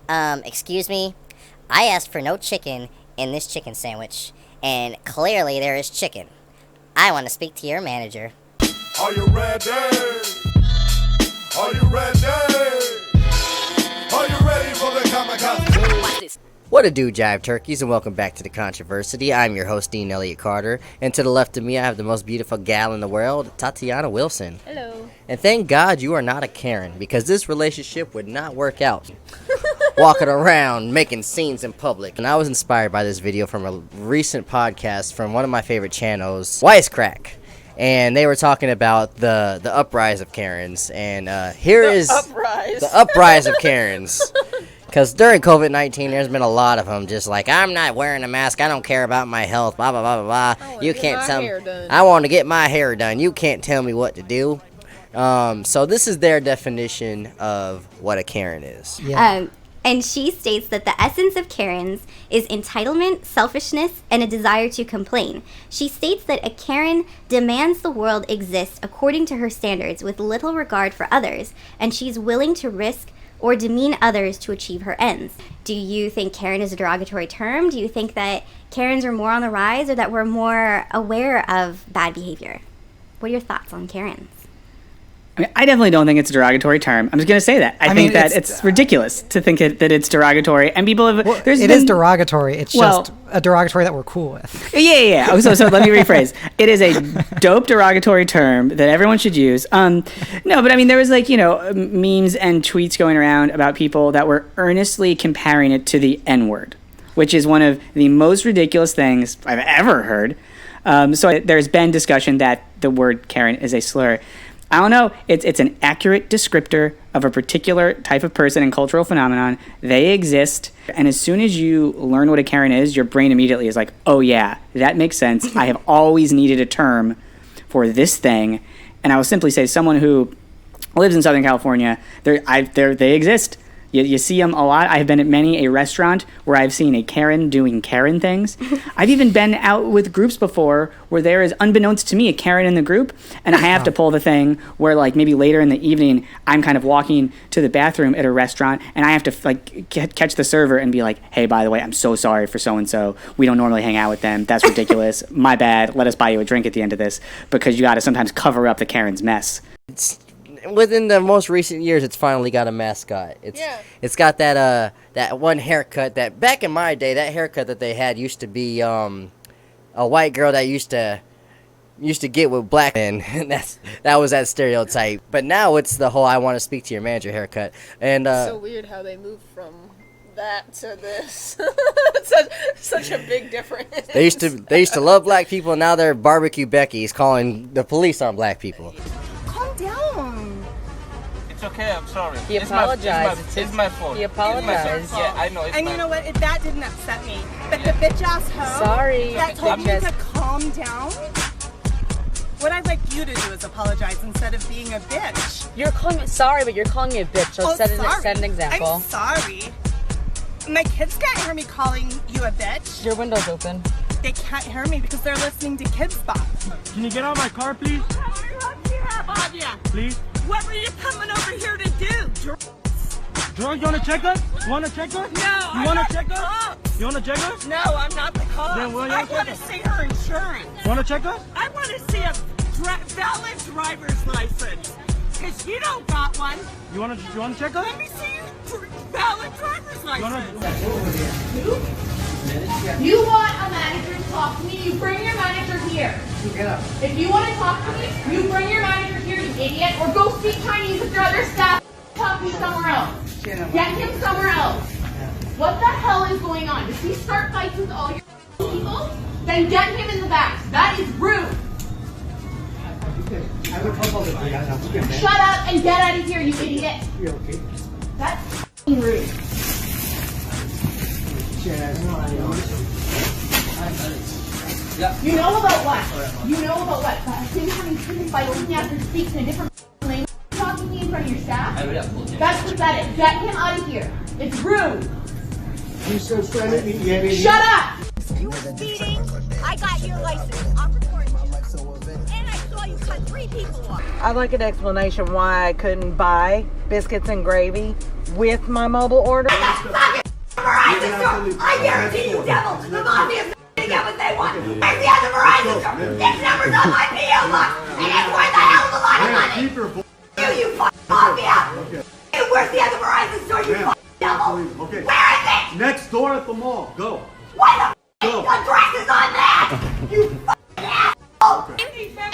Excuse me? I asked for no chicken in this chicken sandwich, and clearly there is chicken. I want to speak to your manager. Are you ready? Are you ready? Are you ready for the kamikaze? What a do, jive turkeys, and welcome back to the Controversity. I'm your host, Dean Elliott-Carter, and to the left of me, I have the most beautiful gal in the world, Tatiana Wilson. Hello. And thank God you are not a Karen, because this relationship would not work out. Walking around, making scenes in public. And I was inspired by this video from a recent podcast from one of my favorite channels, Wisecrack. And they were talking about the uprise of Karens, and here is the uprise of Karens. Because during COVID-19, there's been a lot of them just like, I'm not wearing a mask, I don't care about my health, blah, blah, blah, blah, blah. You can't tell me. I want to get my hair done. You can't tell me what to do. So this is their definition of what a Karen is. Yeah. And she states that the essence of Karens is entitlement, selfishness, and a desire to complain. She states that a Karen demands the world exist according to her standards with little regard for others, and she's willing to risk or demean others to achieve her ends. Do you think Karen is a derogatory term? Do you think that Karens are more on the rise, or that we're more aware of bad behavior? What are your thoughts on Karens? I mean, I definitely don't think it's a derogatory term. I'm just going to say that. I think that it's ridiculous to think that it's derogatory. And people have... Well, it is derogatory. It's just a derogatory that we're cool with. Yeah. So let me rephrase. It is a dope derogatory term that everyone should use. No, but I mean, there was memes and tweets going around about people that were earnestly comparing it to the N-word, which is one of the most ridiculous things I've ever heard. So there's been discussion that the word Karen is a slur. I don't know. It's an accurate descriptor of a particular type of person and cultural phenomenon. They exist. And as soon as you learn what a Karen is, your brain immediately is like, oh, yeah, that makes sense. I have always needed a term for this thing. And I will simply say someone who lives in Southern California, they exist. You see them a lot. I've been at many a restaurant where I've seen a Karen doing Karen things. I've even been out with groups before where there is, unbeknownst to me, a Karen in the group, and I have to pull the thing where, maybe later in the evening, I'm kind of walking to the bathroom at a restaurant, and I have to, catch the server and be like, hey, by the way, I'm so sorry for so-and-so. We don't normally hang out with them. That's ridiculous. My bad. Let us buy you a drink at the end of this, because you got to sometimes cover up the Karen's mess. Within the most recent years, it's finally got a mascot. It's got that one haircut that back in my day, that haircut that they had used to be a white girl that used to get with black men. that was that stereotype. But now it's the whole I want to speak to your manager haircut. And it's so weird how they moved from that to this. such a big difference. They used to love black people. Now they're barbecue Becky's calling the police on black people. Calm down. It's okay, I'm sorry. He apologized. It's my fault. He apologized. Yeah, I know. And you know what? That didn't upset me. But the bitch ass hoe Sorry. that told me to calm down. What I'd like you to do is apologize instead of being a bitch. You're calling me sorry, but you're calling me a bitch. So set an example. I'm sorry. My kids can't hear me calling you a bitch. Your window's open. They can't hear me because they're listening to Kids Bop. Can you get out of my car, please? Please? What were you coming over here to do? Drunk, you want to check us? You want to check us? No, You want to check us? You want to check us? No, I'm not the cops. Then what are you I gonna want to check see her insurance. You want to check us? I want to see a valid driver's license. Because you don't got one. You want to check us? Let me see your valid driver's license. You want a manager to talk to me? You bring your manager here. If you want to talk to me, you bring your manager here, you idiot, or go speak Chinese with your other staff. Talk to me somewhere else. Get him somewhere else. What the hell is going on? Does he start fights with all your people? Then get him in the back. That is rude. Shut up and get out of here, you idiot. That's f***ing rude. You know about what? You know about what? Him having chicken fight or he has to speak in a different language, talking to me in front of your staff? That's pathetic. Get him out of here. It's rude. Shut up! You were speeding. I got your license. I'm recording you. And I saw you cut 3 people off. I'd like an explanation why I couldn't buy biscuits and gravy with my mobile order. I guarantee you, devil, the mafia is gonna get what they want. Where's the other Verizon store? This number's on my PO box, and it's worth a hell of a lot of money. You fucking mafia. Hey, where's the other Verizon store, you fucking devil? Okay. Where is it? Next door at the mall. Go. What the address is on that? You fucking asshole.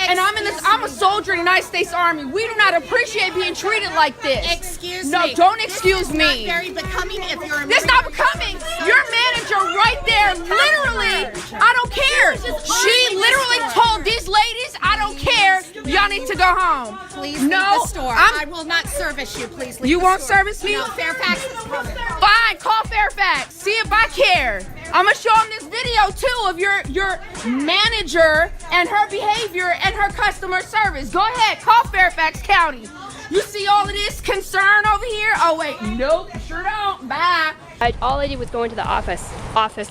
And I'm a soldier in the United States Army. We do not appreciate being treated like this. Excuse me. No, don't excuse me. Not very becoming if you're a This not becoming. Your manager right there, literally, I don't care. She literally told these ladies, I don't care. Y'all need to go home. Please leave the store. I will not service you. Please leave You the won't store. service me? No, Fairfax. Fine, call Fairfax. See if I care. I'm gonna show them this video too of your manager and her behavior and her customer service. Go ahead, call Fairfax County. You see all of this concern over here? Oh wait, nope, sure don't. Bye. All I did was go into the office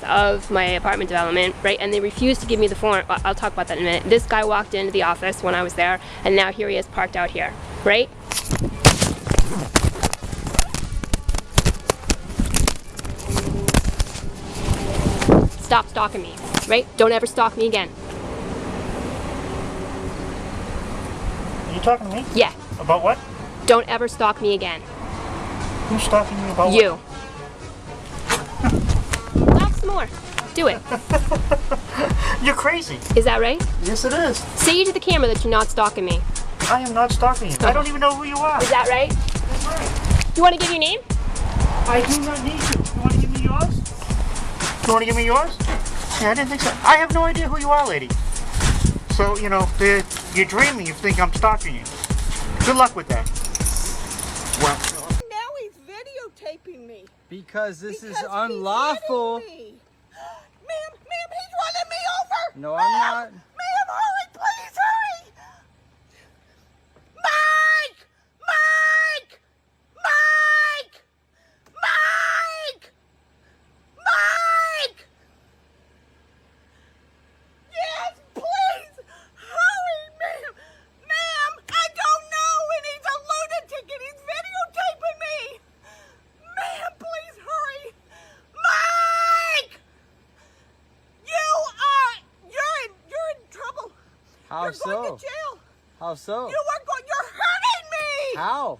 of my apartment development, right? And they refused to give me the form. I'll talk about that in a minute. This guy walked into the office when I was there, and now here he is parked out here, right? Stop stalking me, right? Don't ever stalk me again. Are you talking to me? Yeah. About what? Don't ever stalk me again. Who's stalking you about You. Laugh some more. Do it. You're crazy. Is that right? Yes, it is. Say to the camera that you're not stalking me. I am not stalking you. I don't even know who you are. Is that right? That's right. Do you want to give your name? I do not need to. You want to give me yours? You want to give me yours? Yeah, I didn't think so. I have no idea who you are, lady. So, you know, you're dreaming. You think I'm stalking you. Good luck with that. Well. Now he's videotaping me. Because this is unlawful. Ma'am, he's running me over. No, I'm not. Ma'am, hurry, please hurry. Mike! Mike! Mike! Mike! Mike! Yes, please hurry, ma'am. Ma'am, I don't know, and he's a lunatic, and he's videotaping me. Ma'am, please hurry. Mike! You're in trouble. How You're so? going to jail. How so? You're hurting me. How?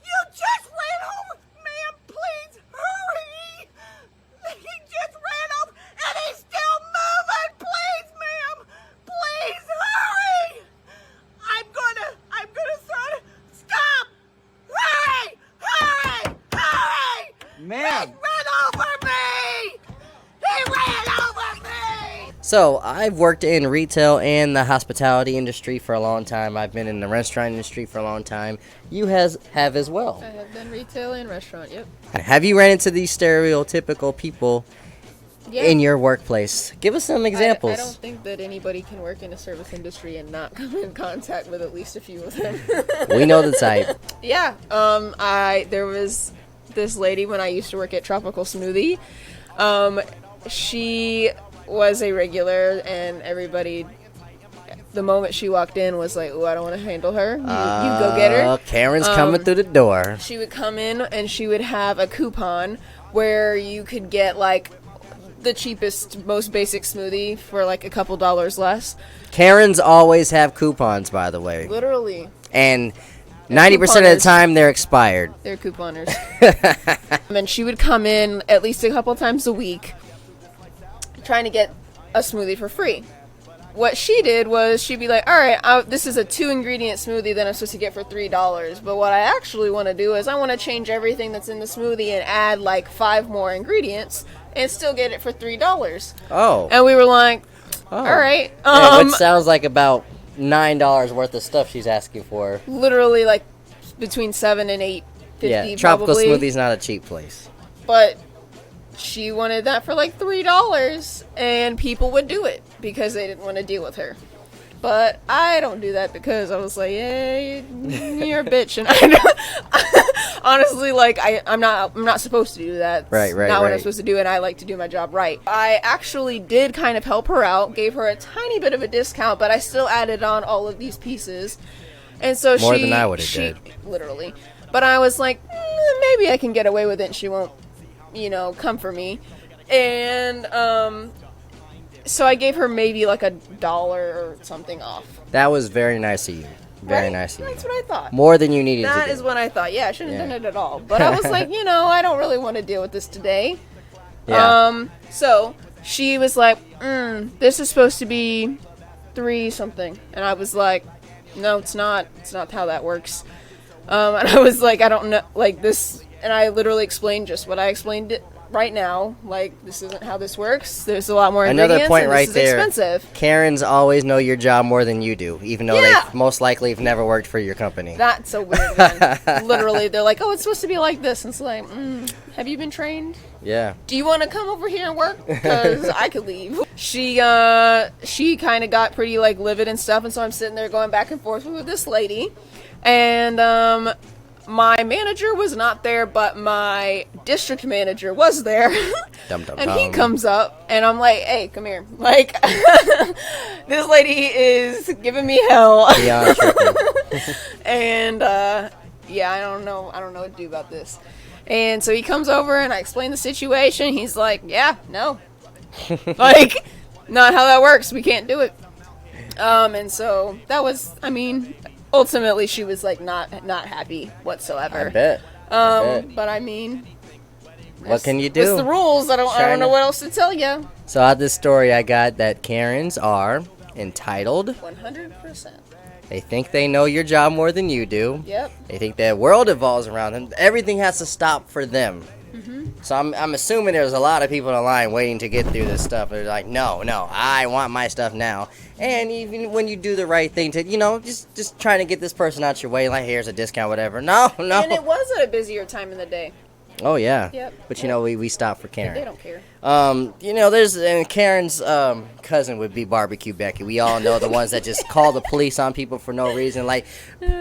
You just ran over, ma'am. Please hurry. He just ran over, and he's still moving. Please, ma'am. Please hurry. I'm gonna throw it. Stop. Hurry. Hurry. Hurry. Ma'am. He ran over me. He ran over me. So, I've worked in retail and the hospitality industry for a long time. I've been in the restaurant industry for a long time. You have as well. I have done retail and restaurant, yep. Have you ran into these stereotypical people Yeah. in your workplace? Give us some examples. I don't think that anybody can work in a service industry and not come in contact with at least a few of them. We know the type. Yeah. There was this lady when I used to work at Tropical Smoothie. She was a regular, and everybody, the moment she walked in, was like, "Oh, I don't want to handle her. You go get her." Karen's coming through the door. She would come in, and she would have a coupon where you could get like the cheapest, most basic smoothie for like a couple dollars less. Karens always have coupons, by the way. Literally. And 90% of the time, they're expired. They're couponers. And she would come in at least a couple times a week trying to get a smoothie for free. What she did was she'd be like, all right, this is a 2-ingredient smoothie that I'm supposed to get for $3. But what I actually want to do is I want to change everything that's in the smoothie and add like 5 more ingredients and still get it for $3. Oh. And we were like, all right. Yeah, which sounds like about $9 worth of stuff she's asking for. Literally like between $7 and $8.50. Yeah, Tropical probably. Smoothie's not a cheap place. But she wanted that for like $3, and people would do it because they didn't want to deal with her. But I don't do that because I was like, yeah, you're a bitch, and honestly, like I'm not supposed to do that. Right, Not what I'm supposed to do, and I like to do my job right. I actually did kind of help her out, gave her a tiny bit of a discount, but I still added on all of these pieces, and so More than I would have did. Literally. But I was like, maybe I can get away with it and she won't, come for me. And so I gave her maybe like $1 or something off. That was very nice of you. Very Right? nice of you. That's what I thought. More than you needed to That do. is what I thought. Yeah, I shouldn't have done it at all. But I was like, I don't really want to deal with this today. Yeah. So she was like, this is supposed to be 3 something. And I was like, no, it's not. It's not how that works. And I was like, I don't know, like this. And I literally explained just what I explained it right now. Like, this isn't how this works. There's a lot more ingredients. Another point and right this is there. expensive. Karens always know your job more than you do, even though they most likely have never worked for your company. That's so weird, man. Literally, they're like, oh, it's supposed to be like this. And it's like, have you been trained? Yeah. Do you want to come over here and work? Because I could leave. She kind of got pretty, like, livid and stuff. And so I'm sitting there going back and forth with this lady. And, my manager was not there, but my district manager was there. And he comes up, and I'm like, hey, come here. Like, this lady is giving me hell. Yeah, And, I don't know what to do about this. And so he comes over, and I explain the situation. He's like, yeah, no. Like, not how that works. We can't do it. And so that was, ultimately, she was like not happy whatsoever. I bet. But I mean, what can you do? It's the rules. I don't know what else to tell you. So out of this story, I got that Karens are entitled. 100%. They think they know your job more than you do. Yep. They think the world revolves around them. Everything has to stop for them. So I'm assuming there's a lot of people in the line waiting to get through this stuff. They're like, no, I want my stuff now. And even when you do the right thing to, just trying to get this person out your way, like, here's a discount, whatever. No. And it was at a busier time in the day. Oh, yeah. Yep. But, we stopped for Karen. They don't care. And Karen's cousin would be Barbecue Becky. We all know the ones that just call the police on people for no reason. Like,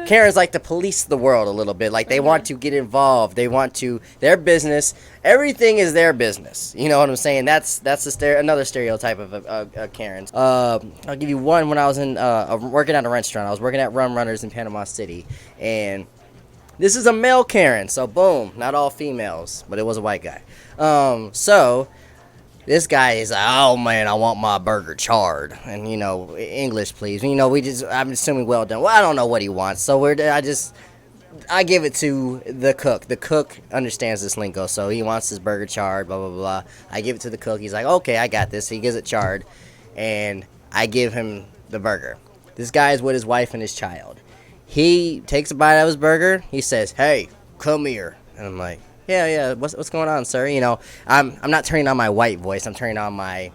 Karen's like to police the world a little bit. Like, they want to get involved. They want to, their business, everything is their business. You know what I'm saying? That's another stereotype of Karen's. I'll give you one. When I was working at a restaurant, I was working at Rum Runners in Panama City, and this is a male Karen, so boom, not all females, but it was a white guy. So this guy is like, oh man, I want my burger charred, and English please. I'm assuming well done. Well, I don't know what he wants, so I give it to the cook. The cook understands this lingo, so he wants his burger charred, blah blah blah. I give it to the cook. He's like, okay, I got this. He gives it charred, and I give him the burger. This guy is with his wife and his child. He takes a bite out of his burger. He says, hey, come here. And I'm like, yeah, what's going on, sir? I'm not turning on my white voice. I'm turning on my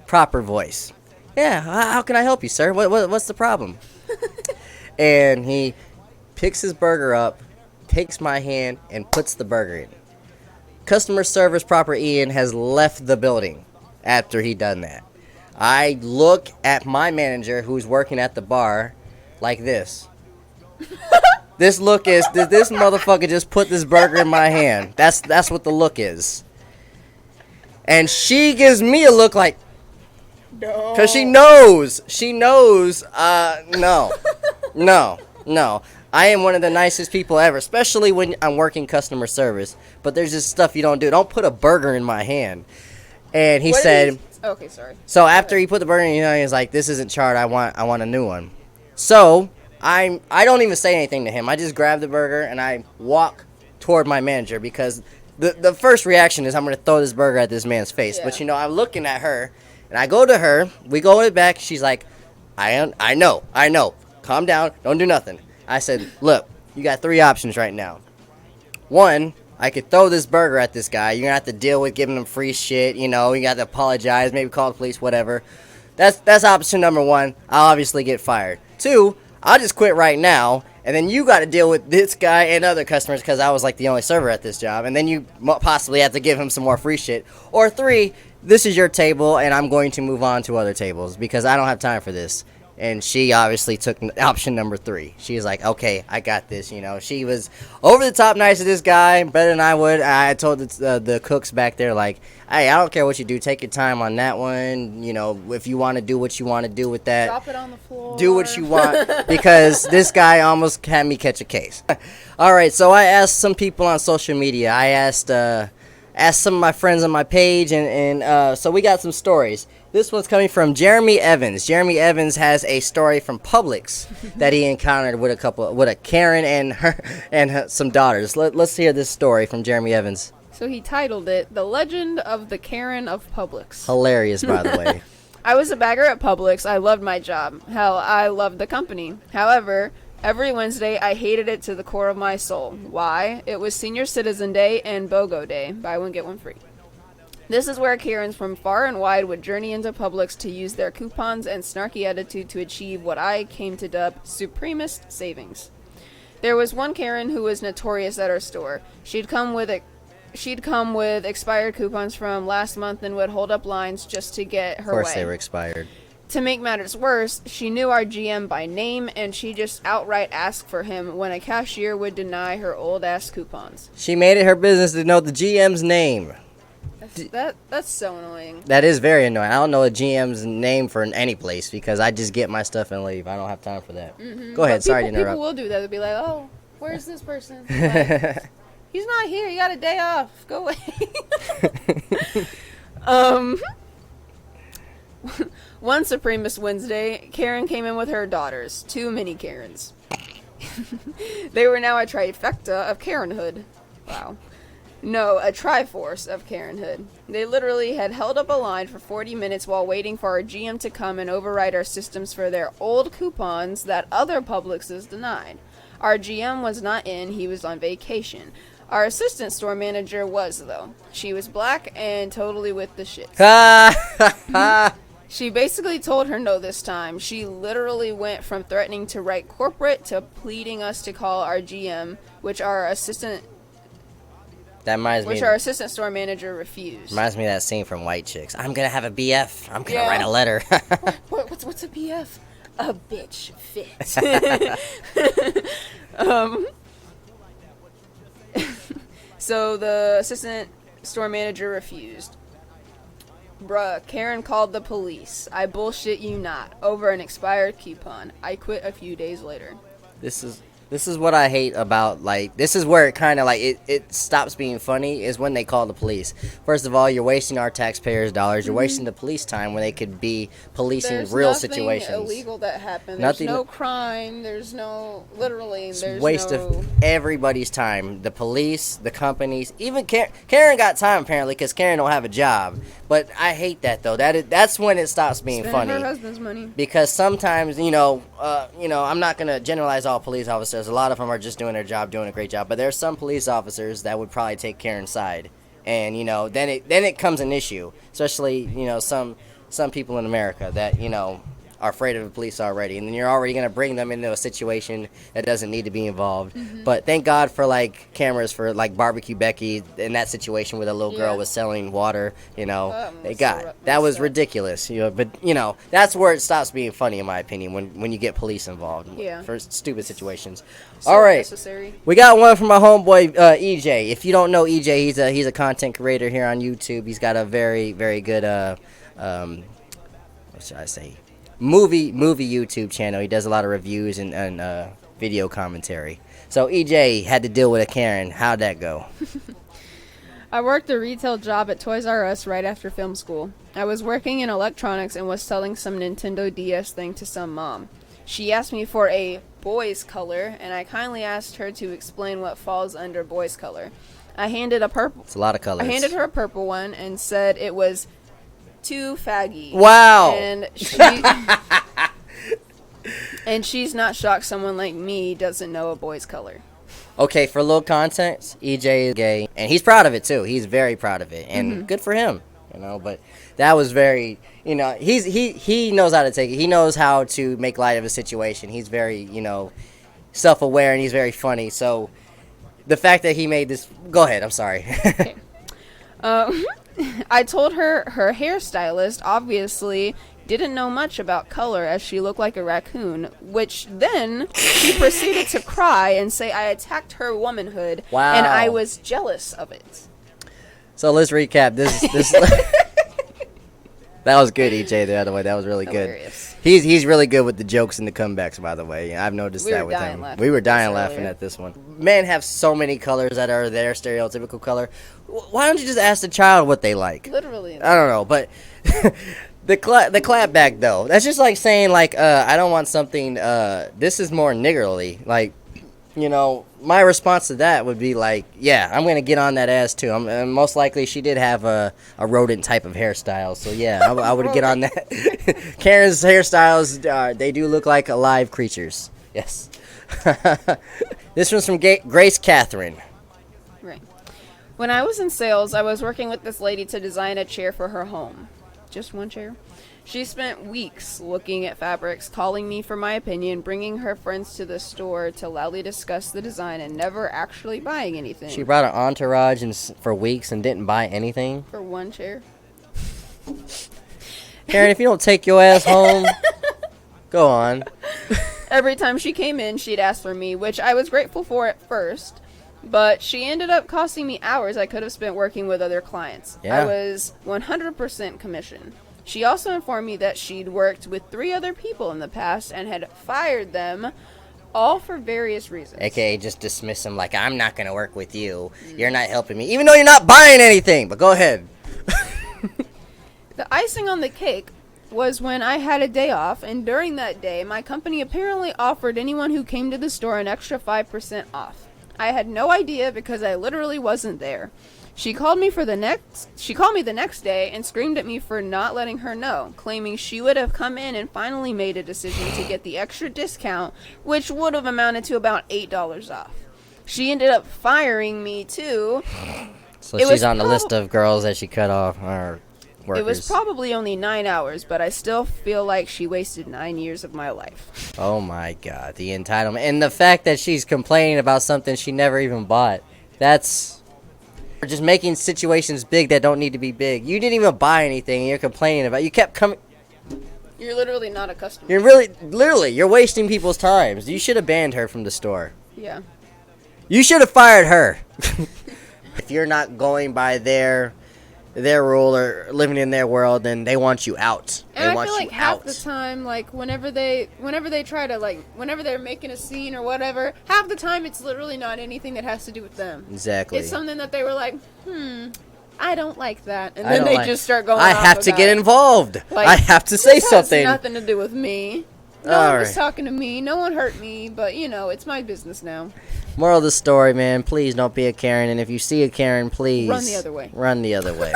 proper voice. Yeah, how can I help you, sir? What's the problem? And he picks his burger up, takes my hand, and puts the burger in. Customer service proper Ian has left the building after he done that. I look at my manager who's working at the bar like this. This look is, did this motherfucker just put this burger in my hand? That's what the look is. And she gives me a look like, no. Because she knows, no. I am one of the nicest people ever, especially when I'm working customer service. But there's just stuff you don't do. Don't put a burger in my hand. And he said, okay, sorry. So after he put the burger in, he's like, this isn't charred. I want a new one. So I don't even say anything to him. I just grab the burger and I walk toward my manager because the first reaction is I'm going to throw this burger at this man's face. Yeah. But, I'm looking at her and I go to her. We go in the back. She's like, I know. Calm down. Don't do nothing. I said, look, you got 3 options right now. 1, I could throw this burger at this guy. You're going to have to deal with giving him free shit. You got to apologize, maybe call the police, whatever. That's option number 1. I'll obviously get fired. 2, I'll just quit right now, and then you got to deal with this guy and other customers because I was like the only server at this job, and then you possibly have to give him some more free shit. Or 3, this is your table, and I'm going to move on to other tables because I don't have time for this. And she obviously took option number 3. She was like, okay, I got this. You know, she was over the top nice to this guy, better than I would. I told the cooks back there, like, hey, I don't care what you do. Take your time on that one. You know, if you want to do what you want to do with that. Drop it on the floor. Do what you want, because this guy almost had me catch a case. All right, so I asked some people on social media. I asked some of my friends on my page, and so we got some stories. This one's coming from Jeremy Evans. Jeremy Evans has a story from Publix that he encountered with a Karen and some daughters. Let's hear this story from Jeremy Evans. So he titled it, "The Legend of the Karen of Publix." Hilarious, by the way. I was a bagger at Publix. I loved my job. Hell, I loved the company. However, every Wednesday I hated it to the core of my soul. Why? It was Senior Citizen Day and BOGO Day. Buy one, get one free. This is where Karens from far and wide would journey into Publix to use their coupons and snarky attitude to achieve what I came to dub supremest savings. There was one Karen who was notorious at our store. She'd come with expired coupons from last month and would hold up lines just to get her way. Of course they were expired. To make matters worse, she knew our GM by name, and she just outright asked for him when a cashier would deny her old-ass coupons. She made it her business to know the GM's name. That's so annoying. That is very annoying. I don't know a GM's name for any place because I just get my stuff and leave. I don't have time for that. Mm-hmm. Go ahead. Sorry to interrupt. People will do that. They'll be like, oh, where's this person? Like, he's not here. He got a day off. Go away. One Supremist Wednesday, Karen came in with her daughters. 2 mini Karens. They were now a trifecta of Karenhood. Wow. No, a triforce of Karenhood. They literally had held up a line for 40 minutes while waiting for our GM to come and override our systems for their old coupons that other Publixes denied. Our GM was not in, he was on vacation. Our assistant store manager was, though. She was black and totally with the shits. She basically told her no this time. She literally went from threatening to write corporate to pleading us to call our GM, which our assistant store manager refused. Reminds me of that scene from White Chicks. I'm gonna have a BF. I'm gonna write a letter. What's a BF? A bitch fit. So the assistant store manager refused. Bruh, Karen called the police. I bullshit you not. Over an expired coupon. I quit a few days later. This is what I hate about, like, this is where it kind of, like, it stops being funny, is when they call the police. First of all, you're wasting our taxpayers' dollars. You're wasting the police time when they could be policing real situations. There's nothing illegal that happened. There's no crime. There's no, literally, there's waste of everybody's time. The police, the companies, even Karen got time, apparently, because Karen don't have a job. But I hate that, though. That's when it stops being funny. Her husband's money. Because sometimes, I'm not going to generalize all police officers. A lot of them are just doing their job, doing a great job. But there are some police officers that would probably take Karen's side. And, then it comes an issue. Especially, some people in America that, are afraid of the police already. And then you're already going to bring them into a situation that doesn't need to be involved. Mm-hmm. But thank God for, like, cameras for, like, Barbecue Becky in that situation where the little girl was selling water, that was ridiculous. But, that's where it stops being funny, in my opinion, when you get police involved for stupid situations. So all right. Necessary. We got one from my homeboy, EJ. If you don't know EJ, he's a content creator here on YouTube. He's got a very, very good, what should I say? movie YouTube channel. He does a lot of reviews and video commentary. So EJ had to deal with a Karen. How'd that go? I worked a retail job at Toys R Us right after film school. I was working in electronics and was selling some Nintendo DS thing to some mom. She asked me for a boys color, and I kindly asked her to explain what falls under boys color. I handed a purple. It's a lot of colors. I handed her a purple one and said it was too faggy. Wow. And she's not shocked someone like me doesn't know a boy's color. Okay, for a little context, EJ is gay, and he's proud of it too. He's very proud of it, and good for him, But that was very, he knows how to take it. He knows how to make light of a situation. He's very, self-aware, and he's very funny. So the fact that he made this, go ahead. I'm sorry. Okay. I told her hairstylist obviously didn't know much about color as she looked like a raccoon, which then she proceeded to cry and say I attacked her womanhood, Wow. and I was jealous of it. So let's recap this. That was good, EJ. The other way, that was really Hilarious. good. He's really good with the jokes and the comebacks. By the way, I've noticed We that were with dying him. laughing We were at dying this laughing earlier. at this one. Men have so many colors that are their stereotypical color. Why don't you just ask the child what they like? Literally. I don't know, but the clapback though, that's just like saying like I don't want something. This is more niggerly. Like, you know, my response to that would be like, yeah, I'm gonna get on that ass too. And most likely she did have a rodent type of hairstyle, so yeah, I would get on that. Karen's hairstyles, they do look like alive creatures. Yes. This one's from Grace Catherine. Right. When I was in sales, I was working with this lady to design a chair for her home. Just one chair. She spent weeks looking at fabrics, calling me for my opinion, bringing her friends to the store to loudly discuss the design, and never actually buying anything. She brought an entourage for weeks and didn't buy anything. For one chair. Karen, if you don't take your ass home, go on. Every time she came in, she'd ask for me, which I was grateful for at first, but she ended up costing me hours I could have spent working with other clients. Yeah. I was 100% commission. She also informed me that she'd worked with 3 other people in the past and had fired them, all for various reasons. AKA just dismiss them like, I'm not going to work with you. You're not helping me, even though you're not buying anything. But go ahead. The icing on the cake was when I had a day off, and during that day, my company apparently offered anyone who came to the store an extra 5% off. I had no idea because I literally wasn't there. She called me the next day and screamed at me for not letting her know, claiming she would have come in and finally made a decision to get the extra discount, which would have amounted to about $8 off. She ended up firing me too. So she's on the list of girls that she cut off, or workers. It was probably only 9 hours, but I still feel like she wasted 9 years of my life. Oh my God, the entitlement. And the fact that she's complaining about something she never even bought. That's just making situations big that don't need to be big. You didn't even buy anything and you're complaining about it. You kept coming. You're literally not a customer. You're literally, you're wasting people's times. You should have banned her from the store. Yeah. You should have fired her. If you're not going by their rule or living in their world, then they want you out. And They want I feel you like half out. the time, like whenever they try to whenever they're making a scene or whatever, half the time it's literally not anything that has to do with them. Exactly. It's something that they were like, I don't like that, and I then don't they like- just start going. I off have to about get it. involved. Like, I have to say this something. Has nothing to do with me. No All one was right. talking to me. No one hurt me, but it's my business now. Moral of the story, man, please don't be a Karen, and if you see a Karen, please Run the other way. Run the other way.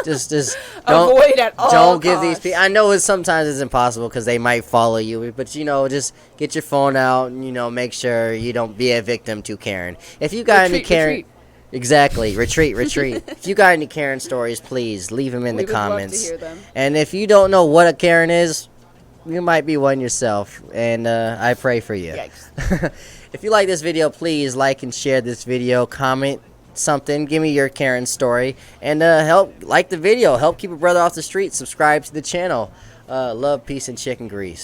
just don't Avoid at all don't give these costs. people. I know sometimes it's impossible because they might follow you, but just get your phone out and make sure you don't be a victim to Karen. If you got any Retreat, Karen, retreat. exactly, retreat. If you got any Karen stories, please leave them in We the would love to comments. hear them. And if you don't know what a Karen is, you might be one yourself, and I pray for you. Yikes. If you like this video, please like and share this video, comment something, give me your Karen story, and help like the video, help keep a brother off the street, subscribe to the channel. Love, peace, and chicken grease.